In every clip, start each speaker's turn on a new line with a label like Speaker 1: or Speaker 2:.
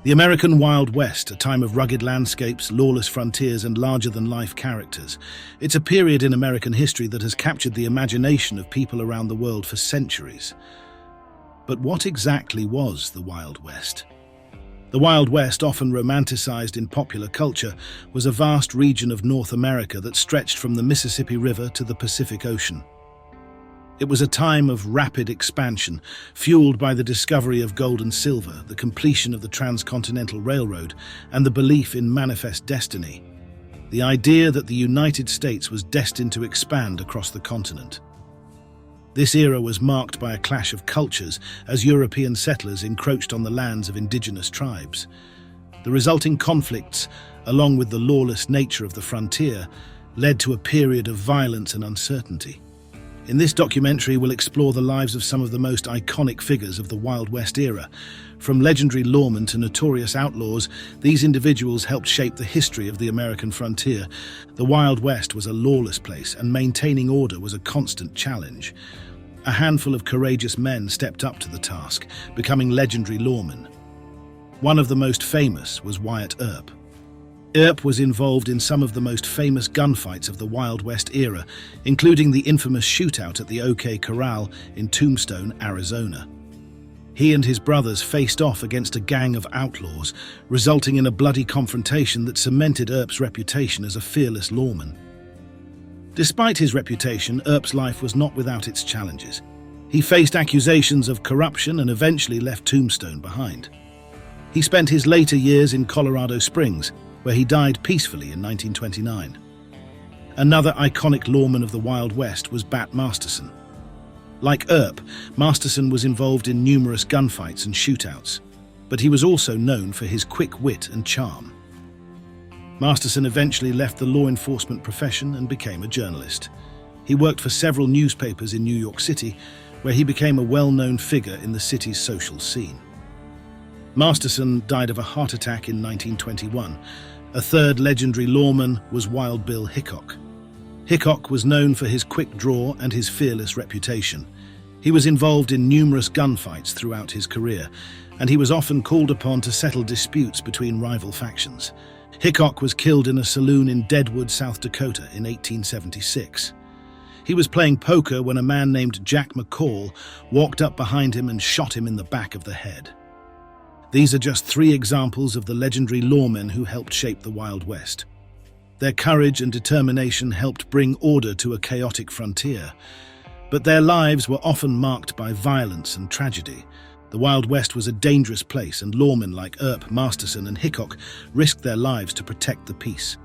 Speaker 1: The American Wild West, a time of rugged landscapes, lawless frontiers, and larger-than-life characters. It's a period in American history that has captured the imagination of people around the world for centuries. But what exactly was the Wild West? The Wild West, often romanticized in popular culture, was a vast region of North America that stretched from the Mississippi River to the Pacific Ocean. It was a time of rapid expansion, fueled by the discovery of gold and silver, the completion of the Transcontinental Railroad, and the belief in manifest destiny. The idea that the United States was destined to expand across the continent. This era was marked by a clash of cultures as European settlers encroached on the lands of indigenous tribes. The resulting conflicts, along with the lawless nature of the frontier, led to a period of violence and uncertainty. In this documentary, we'll explore the lives of some of the most iconic figures of the Wild West era. From legendary lawmen to notorious outlaws, these individuals helped shape the history of the American frontier. The Wild West was a lawless place, and maintaining order was a constant challenge. A handful of courageous men stepped up to the task, becoming legendary lawmen. One of the most famous was Wyatt Earp. Earp was involved in some of the most famous gunfights of the Wild West era, including the infamous shootout at the OK Corral in Tombstone, Arizona. He and his brothers faced off against a gang of outlaws, resulting in a bloody confrontation that cemented Earp's reputation as a fearless lawman. Despite his reputation, Earp's life was not without its challenges. He faced accusations of corruption and eventually left Tombstone behind. He spent his later years in Colorado Springs, where he died peacefully in 1929. Another iconic lawman of the Wild West was Masterson. Like Earp, Masterson was involved in numerous gunfights and shootouts, but he was also known for his quick wit and charm. Masterson eventually left the law enforcement profession and became a journalist. He worked for several newspapers in New York City, where he became a well-known figure in the city's social scene. Masterson died of a heart attack in 1921. A third legendary lawman was Wild Bill Hickok. Hickok was known for his quick draw and his fearless reputation. He was involved in numerous gunfights throughout his career, and he was often called upon to settle disputes between rival factions. Hickok was killed in a saloon in Deadwood, South Dakota in 1876. He was playing poker when a man named Jack McCall walked up behind him and shot him in the back of the head. These are just 3 examples of the legendary lawmen who helped shape the Wild West. Their courage and determination helped bring order to a chaotic frontier, but their lives were often marked by violence and tragedy. The Wild West was a dangerous place, and lawmen like Earp, Masterson, and Hickok risked their lives to protect the peace.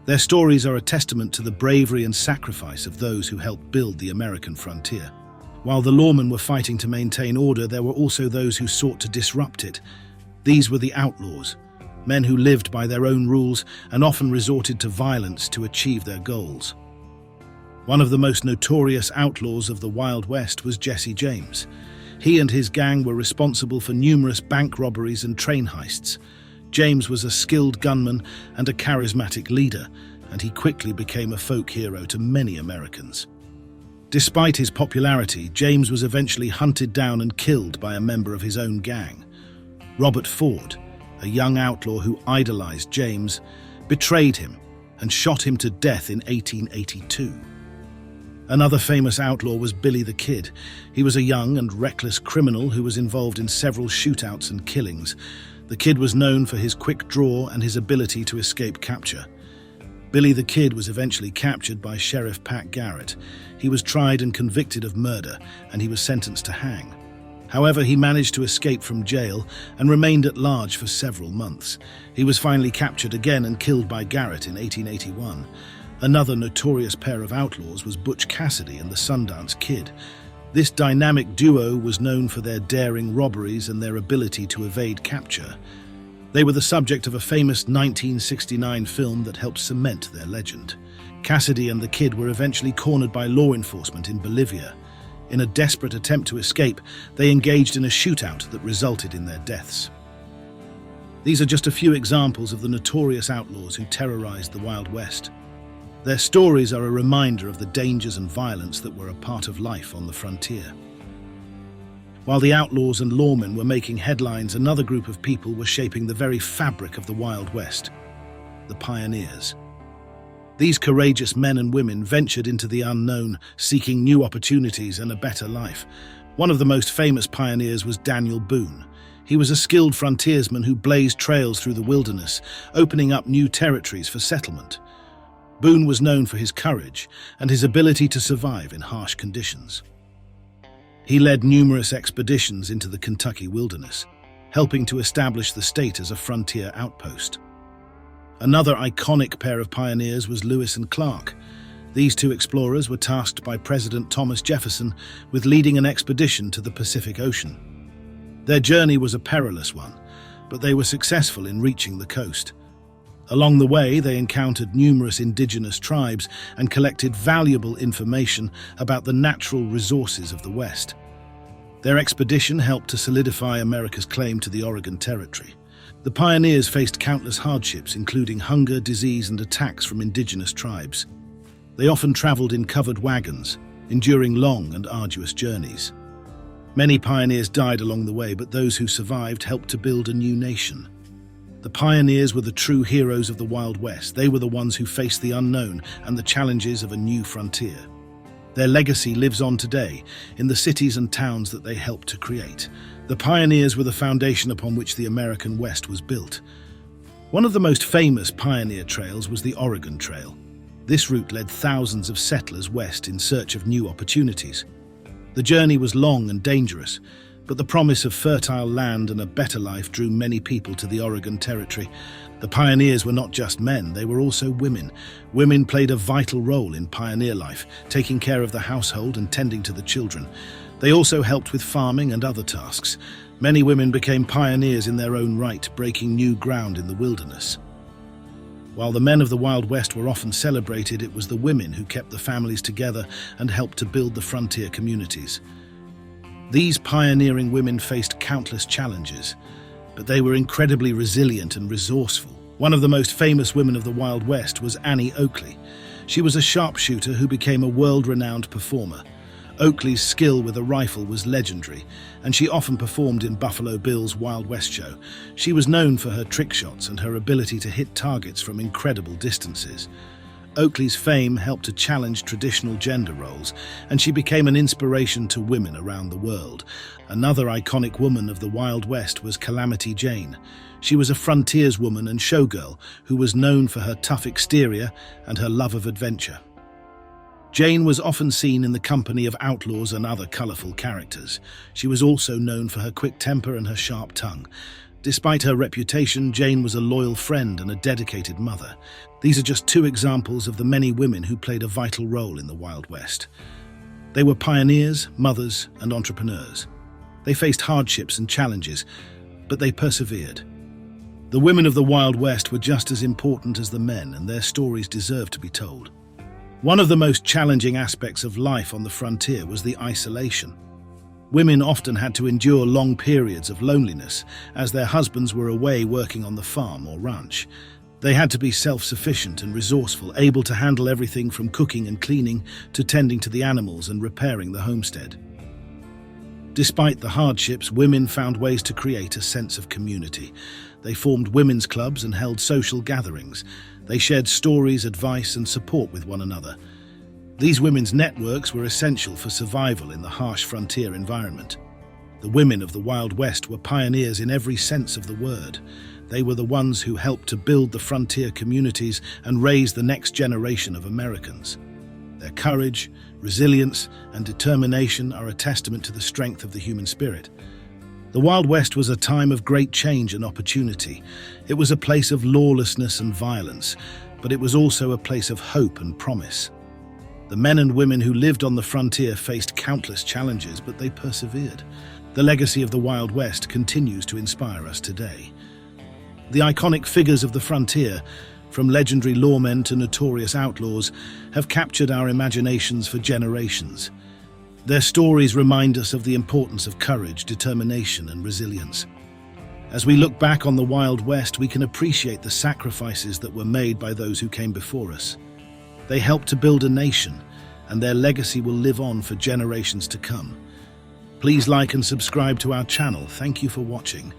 Speaker 1: Their stories are a testament to the bravery and sacrifice of those who helped build the American frontier. While the lawmen were fighting to maintain order, there were also those who sought to disrupt it. These were the outlaws, men who lived by their own rules and often resorted to violence to achieve their goals. One of the most notorious outlaws of the Wild West was Jesse James. He and his gang were responsible for numerous bank robberies and train heists. James was a skilled gunman and a charismatic leader, and he quickly became a folk hero to many Americans. Despite his popularity, James was eventually hunted down and killed by a member of his own gang. Robert Ford, a young outlaw who idolized James, betrayed him and shot him to death in 1882. Another famous outlaw was Billy the Kid. He was a young and reckless criminal who was involved in several shootouts and killings. The Kid was known for his quick draw and his ability to escape capture. Billy the Kid was eventually captured by Sheriff Pat Garrett. He was tried and convicted of murder, and he was sentenced to hang. However, he managed to escape from jail and remained at large for several months. He was finally captured again and killed by Garrett in 1881. Another notorious pair of outlaws was Butch Cassidy and the Sundance Kid. This dynamic duo was known for their daring robberies and their ability to evade capture. They were the subject of a famous 1969 film that helped cement their legend. Cassidy and the Kid were eventually cornered by law enforcement in Bolivia. In a desperate attempt to escape, they engaged in a shootout that resulted in their deaths. These are just a few examples of the notorious outlaws who terrorized the Wild West. Their stories are a reminder of the dangers and violence that were a part of life on the frontier. While the outlaws and lawmen were making headlines, another group of people were shaping the very fabric of the Wild West: the pioneers. These courageous men and women ventured into the unknown, seeking new opportunities and a better life. One of the most famous pioneers was Daniel Boone. He was a skilled frontiersman who blazed trails through the wilderness, opening up new territories for settlement. Boone was known for his courage and his ability to survive in harsh conditions. He led numerous expeditions into the Kentucky wilderness, helping to establish the state as a frontier outpost. Another iconic pair of pioneers was Lewis and Clark. These two explorers were tasked by President Thomas Jefferson with leading an expedition to the Pacific Ocean. Their journey was a perilous one, but they were successful in reaching the coast. Along the way, they encountered numerous indigenous tribes and collected valuable information about the natural resources of the West. Their expedition helped to solidify America's claim to the Oregon Territory. The pioneers faced countless hardships, including hunger, disease, and attacks from indigenous tribes. They often traveled in covered wagons, enduring long and arduous journeys. Many pioneers died along the way, but those who survived helped to build a new nation. The pioneers were the true heroes of the Wild West. They were the ones who faced the unknown and the challenges of a new frontier. Their legacy lives on today in the cities and towns that they helped to create. The pioneers were the foundation upon which the American West was built. One of the most famous pioneer trails was the Oregon Trail. This route led thousands of settlers west in search of new opportunities. The journey was long and dangerous, but the promise of fertile land and a better life drew many people to the Oregon Territory. The pioneers were not just men, they were also women. Women played a vital role in pioneer life, taking care of the household and tending to the children. They also helped with farming and other tasks. Many women became pioneers in their own right, breaking new ground in the wilderness. While the men of the Wild West were often celebrated, it was the women who kept the families together and helped to build the frontier communities. These pioneering women faced countless challenges, but they were incredibly resilient and resourceful. One of the most famous women of the Wild West was Annie Oakley. She was a sharpshooter who became a world-renowned performer. Oakley's skill with a rifle was legendary, and she often performed in Buffalo Bill's Wild West show. She was known for her trick shots and her ability to hit targets from incredible distances. Oakley's fame helped to challenge traditional gender roles, and she became an inspiration to women around the world. Another iconic woman of the Wild West was Calamity Jane. She was a frontierswoman and showgirl who was known for her tough exterior and her love of adventure. Jane was often seen in the company of outlaws and other colorful characters. She was also known for her quick temper and her sharp tongue. Despite her reputation, Jane was a loyal friend and a dedicated mother. These are just two examples of the many women who played a vital role in the Wild West. They were pioneers, mothers, and entrepreneurs. They faced hardships and challenges, but they persevered. The women of the Wild West were just as important as the men, and their stories deserve to be told. One of the most challenging aspects of life on the frontier was the isolation. Women often had to endure long periods of loneliness as their husbands were away working on the farm or ranch. They had to be self-sufficient and resourceful, able to handle everything from cooking and cleaning to tending to the animals and repairing the homestead. Despite the hardships, women found ways to create a sense of community. They formed women's clubs and held social gatherings. They shared stories, advice, and support with one another. These women's networks were essential for survival in the harsh frontier environment. The women of the Wild West were pioneers in every sense of the word. They were the ones who helped to build the frontier communities and raise the next generation of Americans. Their courage, resilience, and determination are a testament to the strength of the human spirit. The Wild West was a time of great change and opportunity. It was a place of lawlessness and violence, but it was also a place of hope and promise. The men and women who lived on the frontier faced countless challenges, but they persevered. The legacy of the Wild West continues to inspire us today. The iconic figures of the frontier, from legendary lawmen to notorious outlaws, have captured our imaginations for generations. Their stories remind us of the importance of courage, determination, and resilience. As we look back on the Wild West, we can appreciate the sacrifices that were made by those who came before us. They helped to build a nation, and their legacy will live on for generations to come. Please like and subscribe to our channel. Thank you for watching.